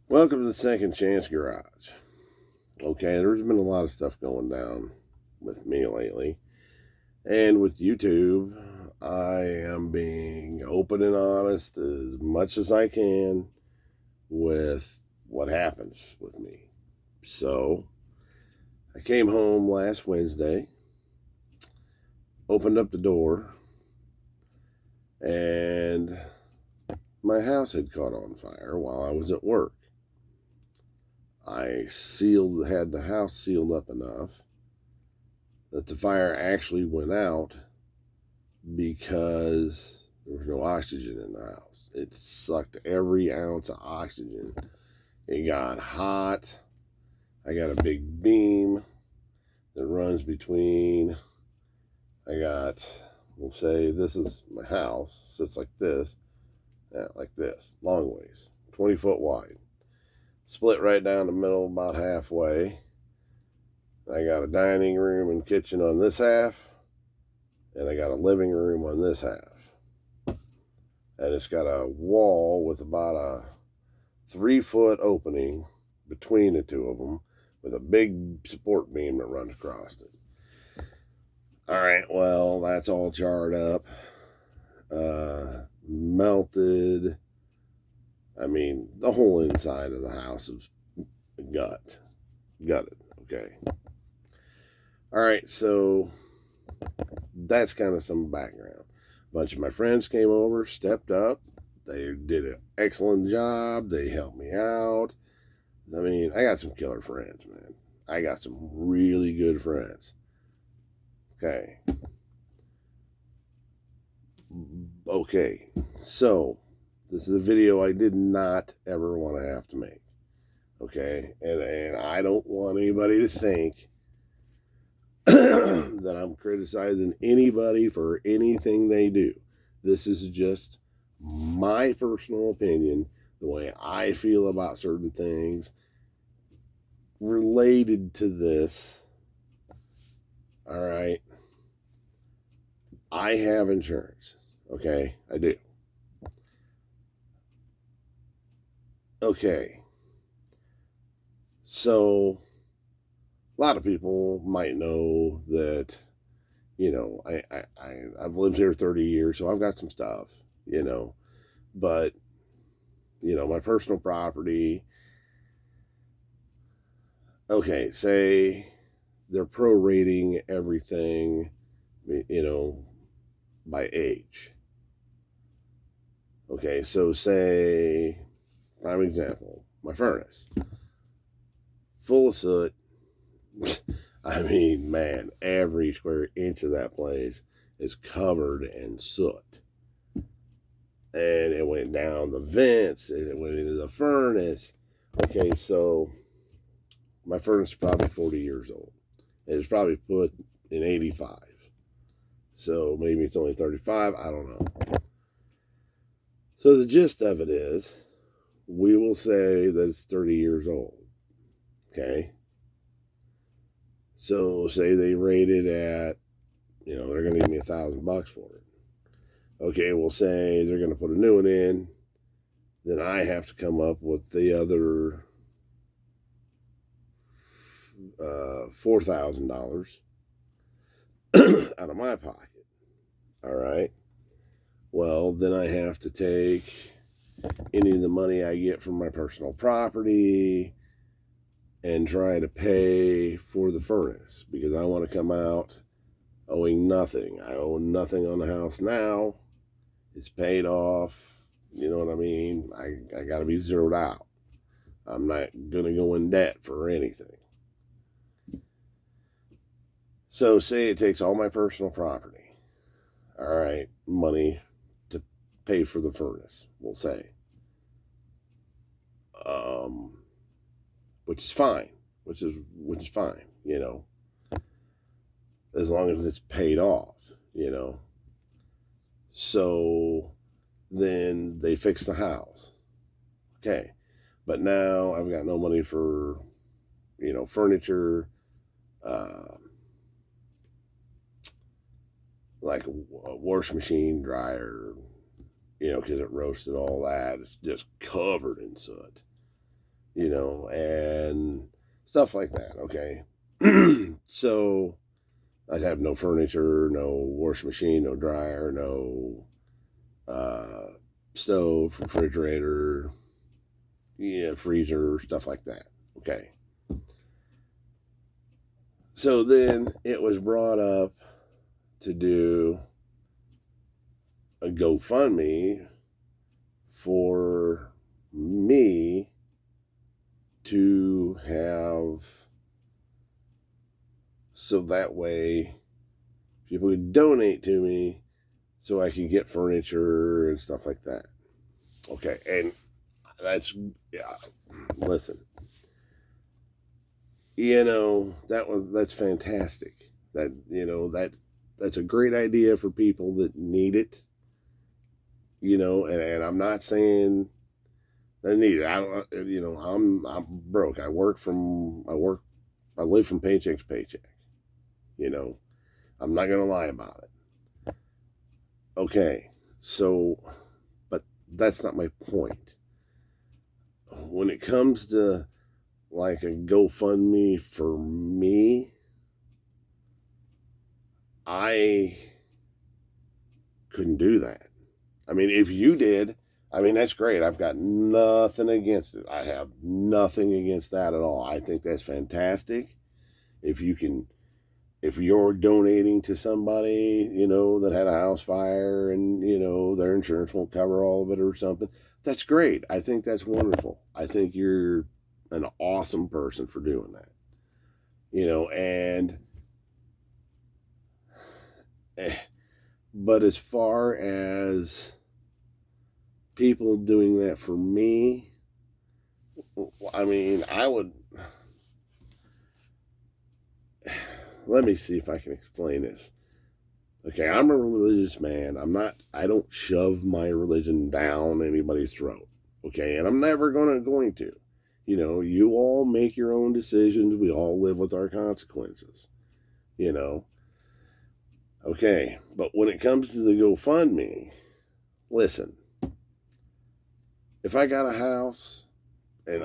Welcome to the Second Chance Garage. Okay, there's been a lot of stuff going down with me lately. And with YouTube, I am being open and honest as much as I can with what happens with me. So, I came home last Wednesday, opened up the door, and my house had caught on fire while I was at work. I had the house sealed up enough that the fire actually went out because there was no oxygen in the house. It sucked every ounce of oxygen. It got hot. I got a big beam that runs between, we'll say this is my house, sits like this, long ways, 20 foot wide. Split right down the middle about halfway. I got a dining room and kitchen on this half, and I got a living room on this half. And it's got a wall with about a 3-foot opening between the two of them with a big support beam that runs across it. All right, well, that's all charred up, melted. I mean, the whole inside of the house is gutted, okay? All right, so that's kind of some background. A bunch of my friends came over, stepped up. They did an excellent job. They helped me out. I mean, I got some killer friends, man. I got some really good friends. Okay. Okay, so this is a video I did not ever want to have to make. Okay, and I don't want anybody to think that I'm criticizing anybody for anything they do. This is just my personal opinion, the way I feel about certain things related to this. All right. I have insurance. Okay, I do. Okay. So, a lot of people might know that, I've lived here 30 years, so I've got some stuff, but, my personal property, okay, say they're prorating everything, by age. Okay, so say, prime example, my furnace, full of soot. I mean, man, every square inch of that place is covered in soot. And it went down the vents, and it went into the furnace. Okay, so my furnace is probably 40 years old. It was probably put in 85. So maybe it's only 35, I don't know. So the gist of it is, we will say that it's 30 years old. Okay? So say they rate it at, they're going to give me $1,000 for it. Okay, we'll say they're going to put a new one in. Then I have to come up with the other $4,000 out of my pocket. All right. Well, then I have to take any of the money I get from my personal property and try to pay for the furnace, because I want to come out owing nothing. I owe nothing on the house now. It's paid off. You know what I mean? I got to be zeroed out. I'm not going to go in debt for anything. So say it takes all my personal property. All right, money to pay for the furnace, we'll say. Which is fine. Which is fine, as long as it's paid off, So then they fix the house. Okay. But now I've got no money for, furniture, like a washing machine, dryer, because it roasted all that. It's just covered in soot. and stuff like that. Okay. So I'd have no furniture, no washing machine, no dryer, no uh, stove, refrigerator, freezer, stuff like that. Okay. So then it was brought up to do a GoFundMe for me to have, so that way people would donate to me so I could get furniture and stuff like that. Okay, and yeah, listen, that's fantastic. That's a great idea for people that need it. And I'm not saying they need it. I don't, I'm broke. I live from paycheck to paycheck. I'm not gonna lie about it. Okay, so, but that's not my point. When it comes to like a GoFundMe for me, I couldn't do that. I mean, if you did, I mean, that's great. I've got nothing against it. I have nothing against that at all. I think that's fantastic. If you're donating to somebody, that had a house fire and, their insurance won't cover all of it or something, that's great. I think that's wonderful. I think you're an awesome person for doing that. But as far as people doing that for me, I mean, let me see if I can explain this. Okay, I'm a religious man. I don't shove my religion down anybody's throat. Okay, and I'm never going to. You all make your own decisions. We all live with our consequences. Okay, but when it comes to the GoFundMe, listen, if I got a house and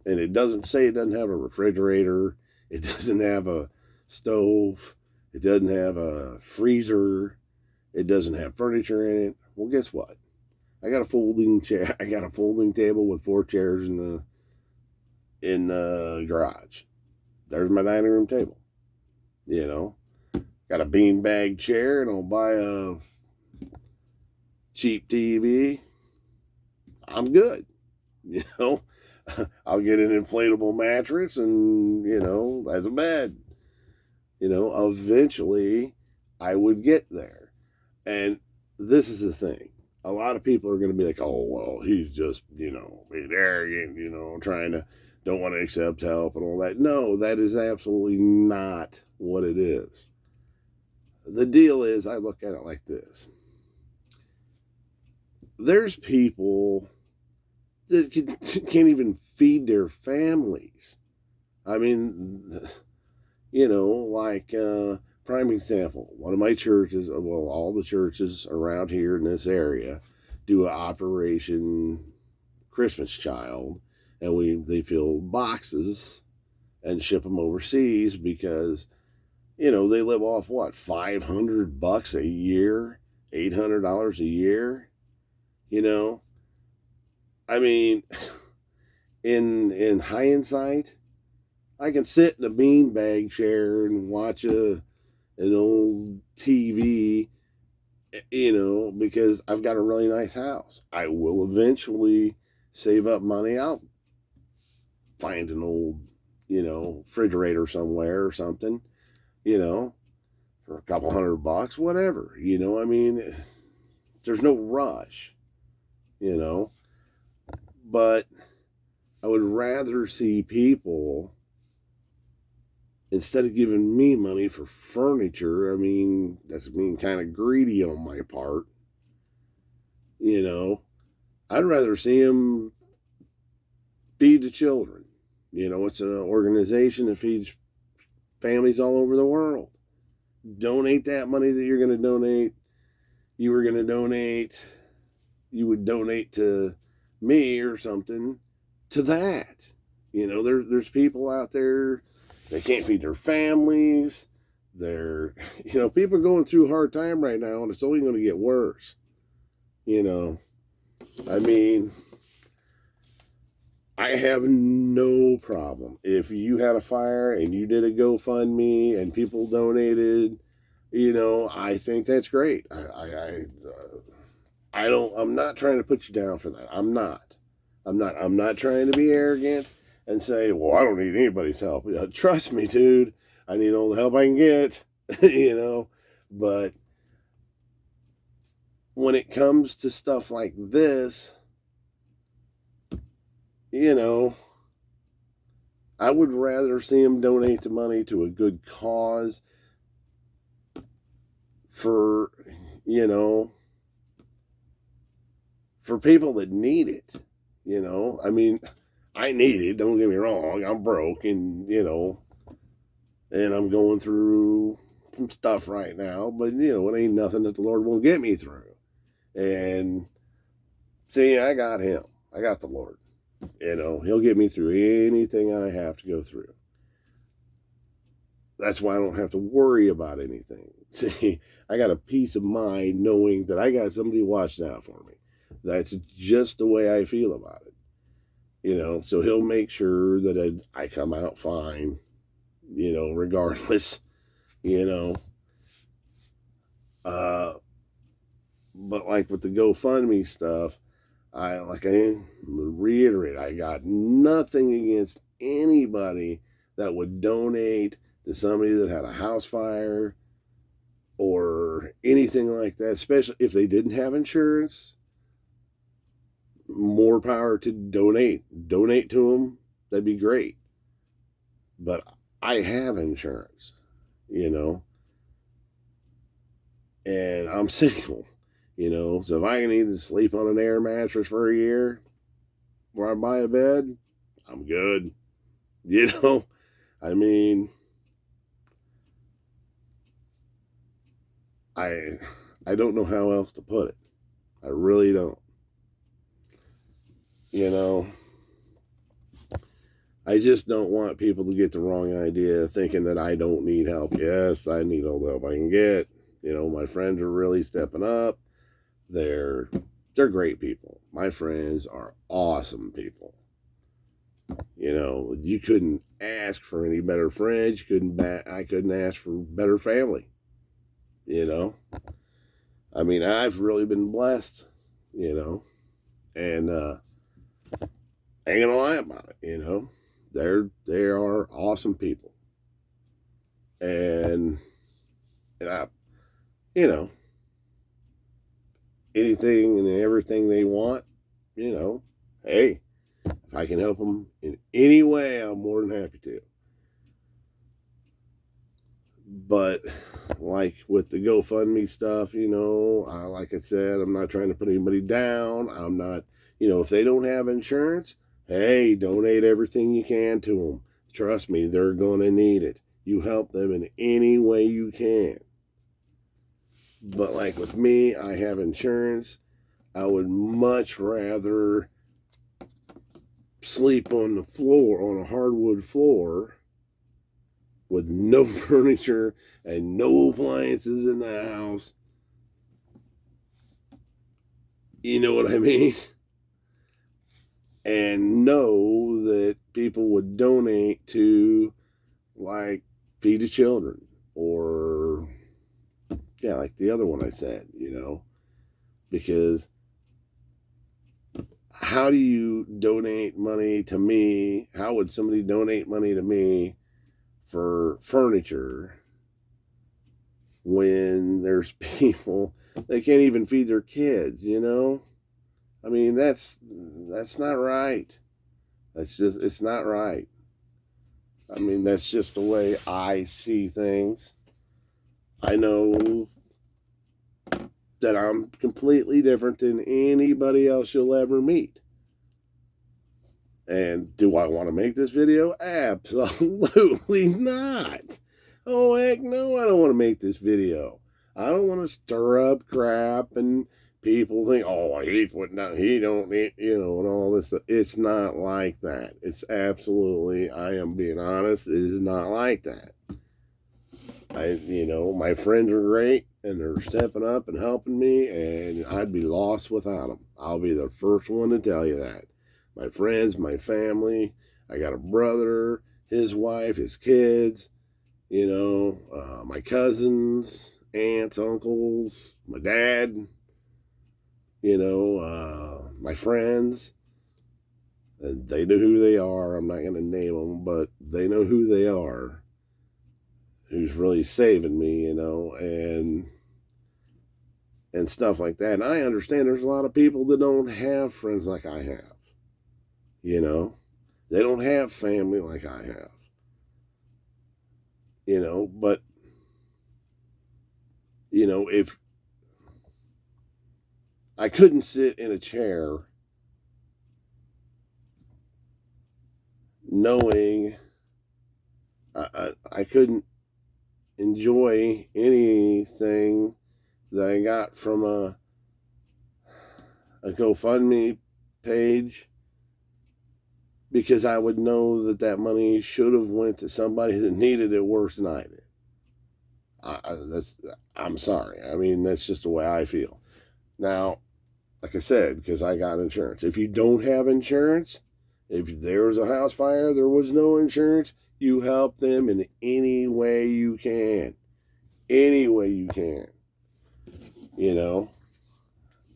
it doesn't say it doesn't have a refrigerator, it doesn't have a stove, it doesn't have a freezer, it doesn't have furniture in it, well, guess what? I got a folding chair. I got a folding table with 4 chairs in the garage. There's my dining room table. Got a beanbag chair, and I'll buy a cheap TV. I'm good. I'll get an inflatable mattress, and as a bed. Eventually I would get there. And this is the thing. A lot of people are going to be like, oh, well, he's just, being arrogant, don't want to accept help and all that. No, that is absolutely not what it is. The deal is, I look at it like this. There's people that can't even feed their families. I mean, like prime example, one of my churches, well, all the churches around here in this area do an Operation Christmas Child, and they fill boxes and ship them overseas because, they live off what, $500 a year, $800 a year, I mean, in hindsight, I can sit in a beanbag chair and watch an old TV, because I've got a really nice house. I will eventually save up money. I'll find an old, refrigerator somewhere or something, for a couple $100, whatever. I mean, there's no rush, but I would rather see people, instead of giving me money for furniture, I mean, that's being kind of greedy on my part. I'd rather see them feed the children. It's an organization that feeds families all over the world. Donate that money that you're going to donate. You would donate to me or something, to that. There's people out there, they can't feed their families. People are going through a hard time right now, and it's only going to get worse. I mean, I have no problem if you had a fire and you did a GoFundMe and people donated. I think that's great. I'm not trying to put you down for that. I'm not trying to be arrogant and say, well, I don't need anybody's help. Trust me, dude. I need all the help I can get, But when it comes to stuff like this, I would rather see them donate the money to a good cause for people that need it. I mean, I need it, don't get me wrong. I'm broke and and I'm going through some stuff right now, but it ain't nothing that the Lord won't get me through. And see, I got him. I got the Lord. He'll get me through anything I have to go through. That's why I don't have to worry about anything. See, I got a peace of mind knowing that I got somebody watching out for me. That's just the way I feel about it. So he'll make sure that I come out fine, regardless, but like with the GoFundMe stuff, I reiterate, I got nothing against anybody that would donate to somebody that had a house fire or anything like that, especially if they didn't have insurance. More power to donate to them. That'd be great. But I have insurance, and I'm single, so if I need to sleep on an air mattress for a year where I buy a bed, I'm good. I mean, I don't know how else to put it. I really don't. I just don't want people to get the wrong idea thinking that I don't need help. Yes, I need all the help I can get. My friends are really stepping up. They're great people. My friends are awesome people. You couldn't ask for any better friends. I couldn't ask for better family. I mean, I've really been blessed, and I ain't gonna lie about it. They are awesome people, and I, anything and everything they want, hey, if I can help them in any way, I'm more than happy to. But like with the GoFundMe stuff, like I said, I'm not trying to put anybody down. I'm not, if they don't have insurance, hey, donate everything you can to them. Trust me, they're going to need it. You help them in any way you can. But like with me, I have insurance. I would much rather sleep on the floor, on a hardwood floor, with no furniture and no appliances in the house. You know what I mean? And know that people would donate to, like, feed the children, or like the other one I said, because how do you donate money to me? How would somebody donate money to me for furniture when there's people that can't even feed their kids? I mean, that's not right. It's not right. I mean, that's just the way I see things. I know that I'm completely different than anybody else you'll ever meet. And do I want to make this video? Absolutely not. Oh, heck no, I don't want to make this video. I don't want to stir up crap and People think, oh, he's putting down, he don't need, and all this stuff. It's not like that. It's absolutely, I am being honest, it is not like that. My friends are great, and they're stepping up and helping me, and I'd be lost without them. I'll be the first one to tell you that. My friends, my family, I got a brother, his wife, his kids, my cousins, aunts, uncles, my dad, my friends. And they know who they are. I'm not going to name them, but they know who they are. Who's really saving me, and stuff like that. And I understand there's a lot of people that don't have friends like I have. They don't have family like I have. But if I couldn't sit in a chair knowing I couldn't enjoy anything that I got from a GoFundMe page, because I would know that money should have went to somebody that needed it worse than I did. I'm sorry. I mean, that's just the way I feel. Now, like I said, because I got insurance. If you don't have insurance, if there was a house fire, there was no insurance, you help them in any way you can. Any way you can.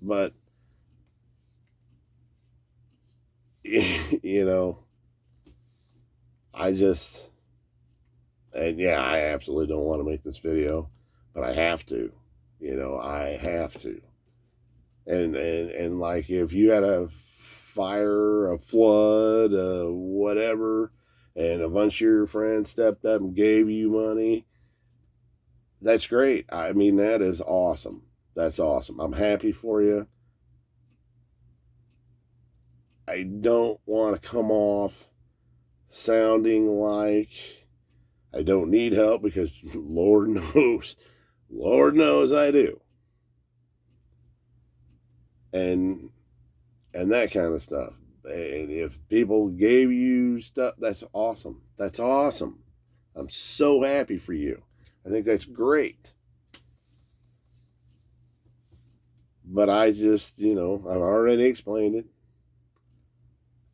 But, I absolutely don't want to make this video, but I have to. I have to. And like, if you had a fire, a flood, whatever, and a bunch of your friends stepped up and gave you money, that's great. I mean, that is awesome. That's awesome. I'm happy for you. I don't want to come off sounding like I don't need help, because Lord knows I do. And that kind of stuff. And if people gave you stuff, that's awesome. That's awesome. I'm so happy for you. I think that's great. But I just, I've already explained it.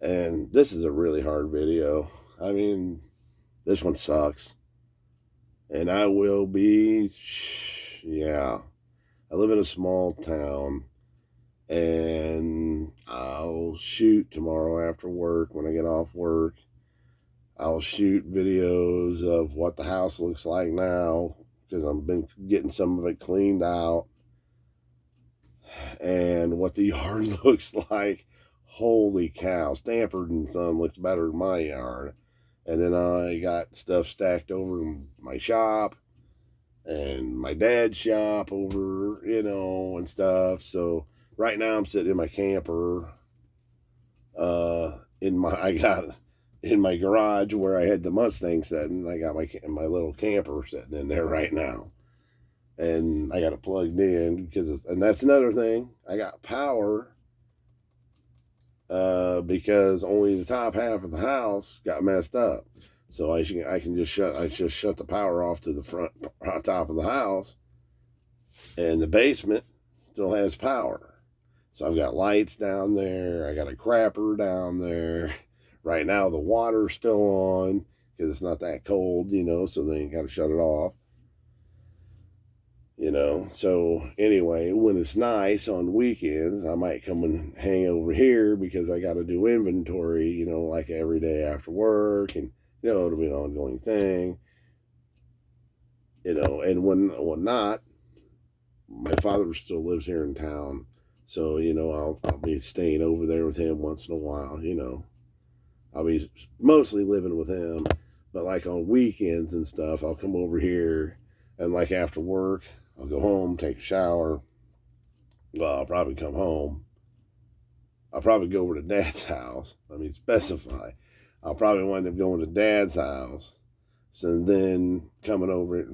And this is a really hard video. I mean, this one sucks. And I will be, I live in a small town. And I'll shoot tomorrow after work. When I get off work, I'll shoot videos of what the house looks like now, because I've been getting some of it cleaned out, and what the yard looks like. Holy cow, Stanford and Son looks better than my yard. And then I got stuff stacked over in my shop and my dad's shop over, and stuff. So right now I'm sitting in my camper, I got in my garage where I had the Mustang sitting. I got my little camper sitting in there right now. And I got it plugged in, and that's another thing. I got power, because only the top half of the house got messed up. So I just shut the power off to the front top of the house, and the basement still has power. So I've got lights down there. I got a crapper down there. Right now the water's still on because it's not that cold, so they ain't got to shut it off. So anyway, when it's nice on weekends, I might come and hang over here, because I got to do inventory, like every day after work, and, it'll be an ongoing thing, and when not, my father still lives here in town. So, I'll be staying over there with him once in a while, I'll be mostly living with him, but like on weekends and stuff, I'll come over here, and like after work, I'll go home, take a shower. Well, I'll probably come home. I'll probably go over to Dad's house. Specify. I'll probably wind up going to Dad's house. So then coming over,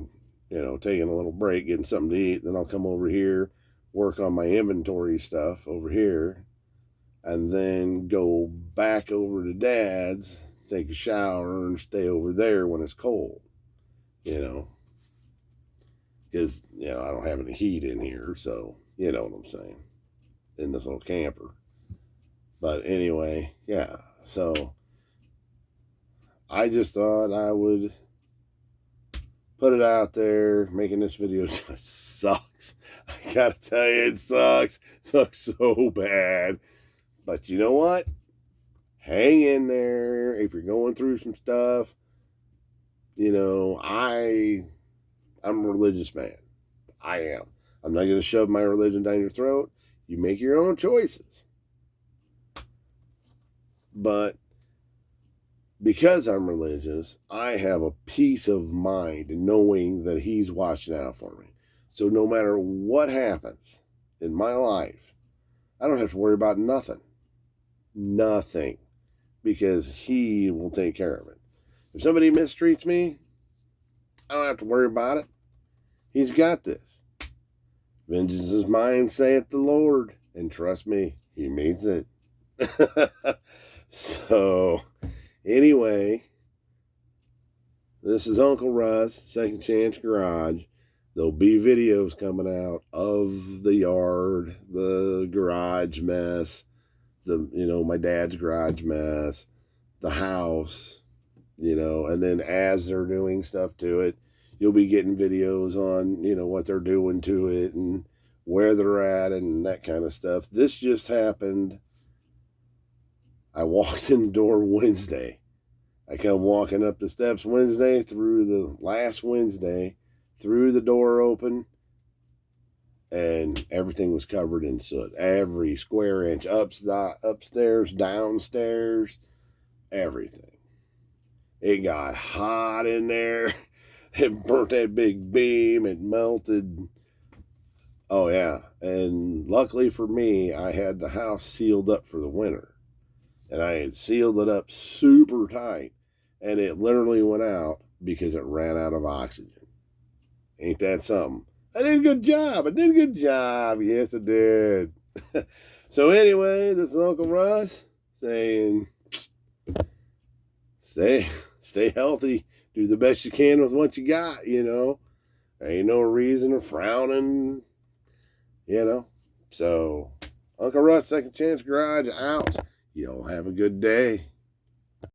taking a little break, getting something to eat. Then I'll come over here, work on my inventory stuff over here, and then go back over to Dad's, take a shower, and stay over there when it's cold, you know. Because, you know, I don't have any heat in here, so you know what I'm saying, in this little camper. But anyway, yeah, so I just thought I would put it out there. Making this video just sucks. I gotta tell you, it sucks. It sucks so bad. But you know what? Hang in there. If you're going through some stuff, you know, I'm a religious man. I am. I'm not going to shove my religion down your throat. You make your own choices. But because I'm religious, I have a peace of mind knowing that He's watching out for me. So no matter what happens in my life, I don't have to worry about nothing. Nothing. Because He will take care of it. If somebody mistreats me, I don't have to worry about it. He's got this. Vengeance is mine, saith the Lord. And trust me, He means it. So, anyway, this is Uncle Russ, Second Chance Garage. There'll be videos coming out of the yard, the garage mess, my dad's garage mess, the house, and then as they're doing stuff to it, you'll be getting videos on, what they're doing to it and where they're at and that kind of stuff. This just happened. I walked in the door Wednesday. I come walking up the steps Wednesday, through the last Wednesday, through the door open, and everything was covered in soot. Every square inch, upstairs, downstairs, everything. It got hot in there. It burnt that big beam. It melted. Oh, yeah. And luckily for me, I had the house sealed up for the winter. And I had sealed it up super tight. And it literally went out because it ran out of oxygen. Ain't that something? I did a good job. Yes, I did. So anyway, this is Uncle Russ saying, stay healthy. Do the best you can with what you got, There ain't no reason to frowning, So, Uncle Russ, Second Chance Garage, out. Y'all have a good day.